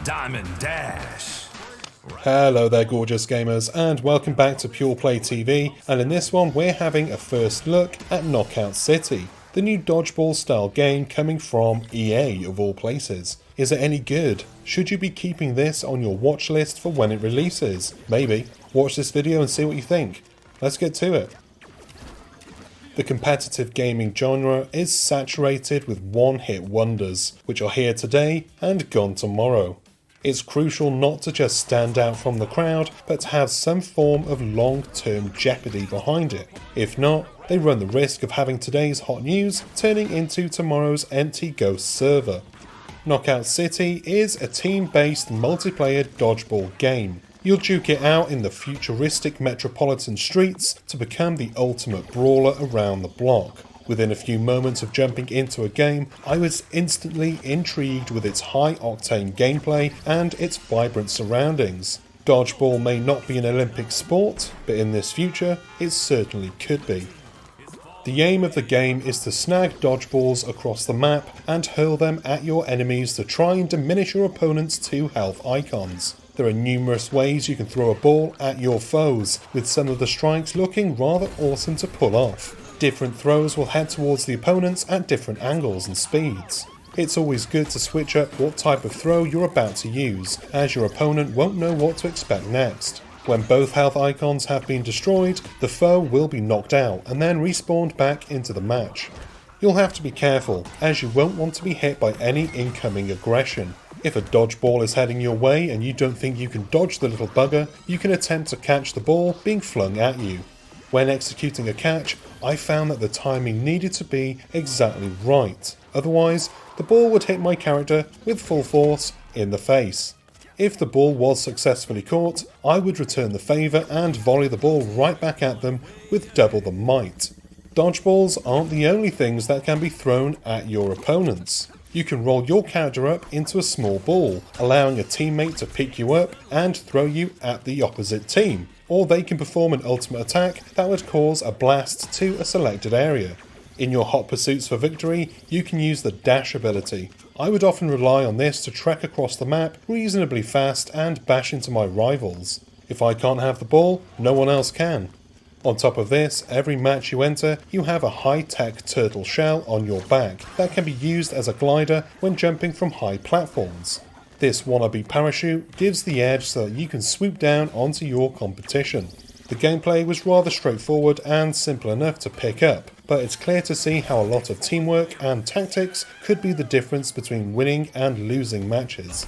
Diamond Dash. Hello there gorgeous gamers and welcome back to Pure Play TV, and in this one we're having a first look at Knockout City, the new dodgeball style game coming from EA of all places. Is it any good? Should you be keeping this on your watch list for when it releases? Maybe. Watch this video and see what you think. Let's get to it. The competitive gaming genre is saturated with one-hit wonders, which are here today and gone tomorrow. It's crucial not to just stand out from the crowd, but to have some form of long-term jeopardy behind it. If not, they run the risk of having today's hot news turning into tomorrow's empty ghost server. Knockout City is a team-based multiplayer dodgeball game. You'll duke it out in the futuristic metropolitan streets to become the ultimate brawler around the block. Within a few moments of jumping into a game, I was instantly intrigued with its high-octane gameplay and its vibrant surroundings. Dodgeball may not be an Olympic sport, but in this future, it certainly could be. The aim of the game is to snag dodgeballs across the map and hurl them at your enemies to try and diminish your opponent's 2 health icons. There are numerous ways you can throw a ball at your foes, with some of the strikes looking rather awesome to pull off. Different throws will head towards the opponents at different angles and speeds. It's always good to switch up what type of throw you're about to use, as your opponent won't know what to expect next. When both health icons have been destroyed, the foe will be knocked out and then respawned back into the match. You'll have to be careful, as you won't want to be hit by any incoming aggression. If a dodgeball is heading your way and you don't think you can dodge the little bugger, you can attempt to catch the ball being flung at you. When executing a catch, I found that the timing needed to be exactly right, otherwise the ball would hit my character with full force in the face. If the ball was successfully caught, I would return the favour and volley the ball right back at them with double the might. Dodgeballs aren't the only things that can be thrown at your opponents. You can roll your character up into a small ball, allowing a teammate to pick you up and throw you at the opposite team, or they can perform an ultimate attack that would cause a blast to a selected area. In your hot pursuits for victory, you can use the dash ability. I would often rely on this to trek across the map reasonably fast and bash into my rivals. If I can't have the ball, no one else can. On top of this, every match you enter, you have a high-tech turtle shell on your back that can be used as a glider when jumping from high platforms. This wannabe parachute gives the edge so that you can swoop down onto your competition. The gameplay was rather straightforward and simple enough to pick up, but it's clear to see how a lot of teamwork and tactics could be the difference between winning and losing matches.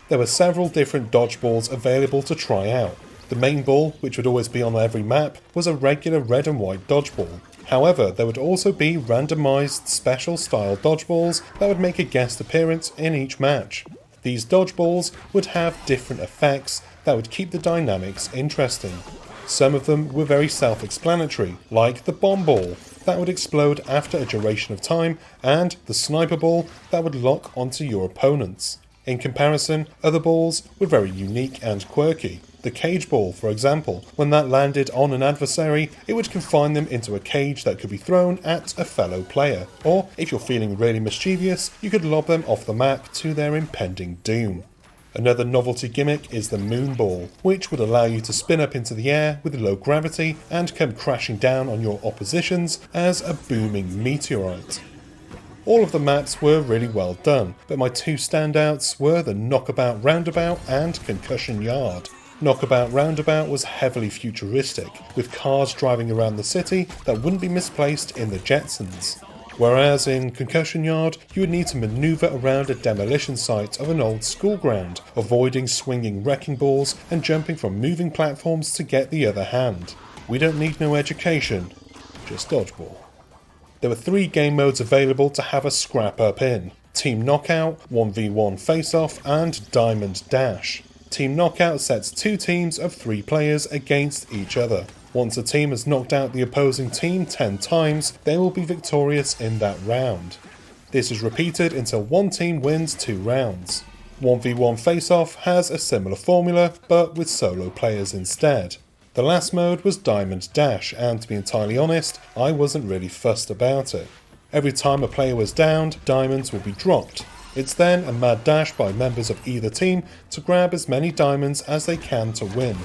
There were several different dodgeballs available to try out. The main ball, which would always be on every map, was a regular red and white dodgeball. However, there would also be randomised special style dodgeballs that would make a guest appearance in each match. These dodgeballs would have different effects that would keep the dynamics interesting. Some of them were very self-explanatory, like the bomb ball that would explode after a duration of time, and the sniper ball that would lock onto your opponents. In comparison, other balls were very unique and quirky. The cage ball, for example, when that landed on an adversary, it would confine them into a cage that could be thrown at a fellow player. Or, if you're feeling really mischievous, you could lob them off the map to their impending doom. Another novelty gimmick is the moon ball, which would allow you to spin up into the air with low gravity and come crashing down on your oppositions as a booming meteorite. All of the maps were really well done, but my 2 standouts were the Knockabout Roundabout and Concussion Yard. Knockabout Roundabout was heavily futuristic, with cars driving around the city that wouldn't be misplaced in the Jetsons. Whereas in Concussion Yard, you would need to manoeuvre around a demolition site of an old school ground, avoiding swinging wrecking balls and jumping from moving platforms to get the other hand. We don't need no education, just dodgeball. There were 3 game modes available to have a scrap up in: Team Knockout, 1v1 Face-Off and Diamond Dash. Team Knockout sets 2 teams of 3 players against each other. Once a team has knocked out the opposing team 10 times, they will be victorious in that round. This is repeated until one team wins 2 rounds. 1v1 Face-Off has a similar formula, but with solo players instead. The last mode was Diamond Dash, and to be entirely honest, I wasn't really fussed about it. Every time a player was downed, diamonds would be dropped. It's then a mad dash by members of either team to grab as many diamonds as they can to win.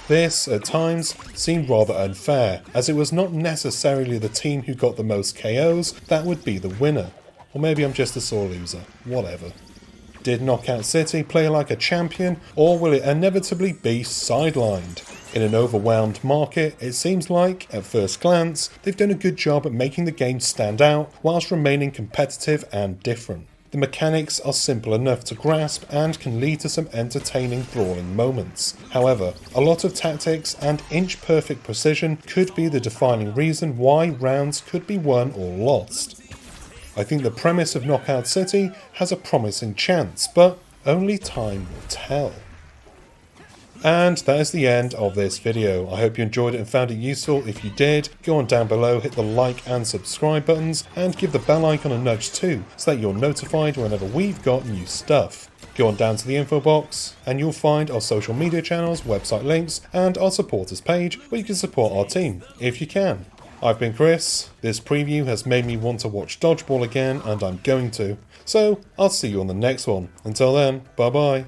This, at times, seemed rather unfair, as it was not necessarily the team who got the most KOs that would be the winner. Or maybe I'm just a sore loser, whatever. Did Knockout City play like a champion, or will it inevitably be sidelined? In an overwhelmed market, it seems like, at first glance, they've done a good job at making the game stand out whilst remaining competitive and different. The mechanics are simple enough to grasp and can lead to some entertaining brawling moments. However, a lot of tactics and inch-perfect precision could be the defining reason why rounds could be won or lost. I think the premise of Knockout City has a promising chance, but only time will tell. And that is the end of this video. I hope you enjoyed it and found it useful. If you did, go on down below, hit the like and subscribe buttons, and give the bell icon a nudge too, so that you're notified whenever we've got new stuff. Go on down to the info box, and you'll find our social media channels, website links, and our supporters page, where you can support our team, if you can. I've been Chris. This preview has made me want to watch Dodgeball again, and I'm going to. So, I'll see you on the next one. Until then, bye bye.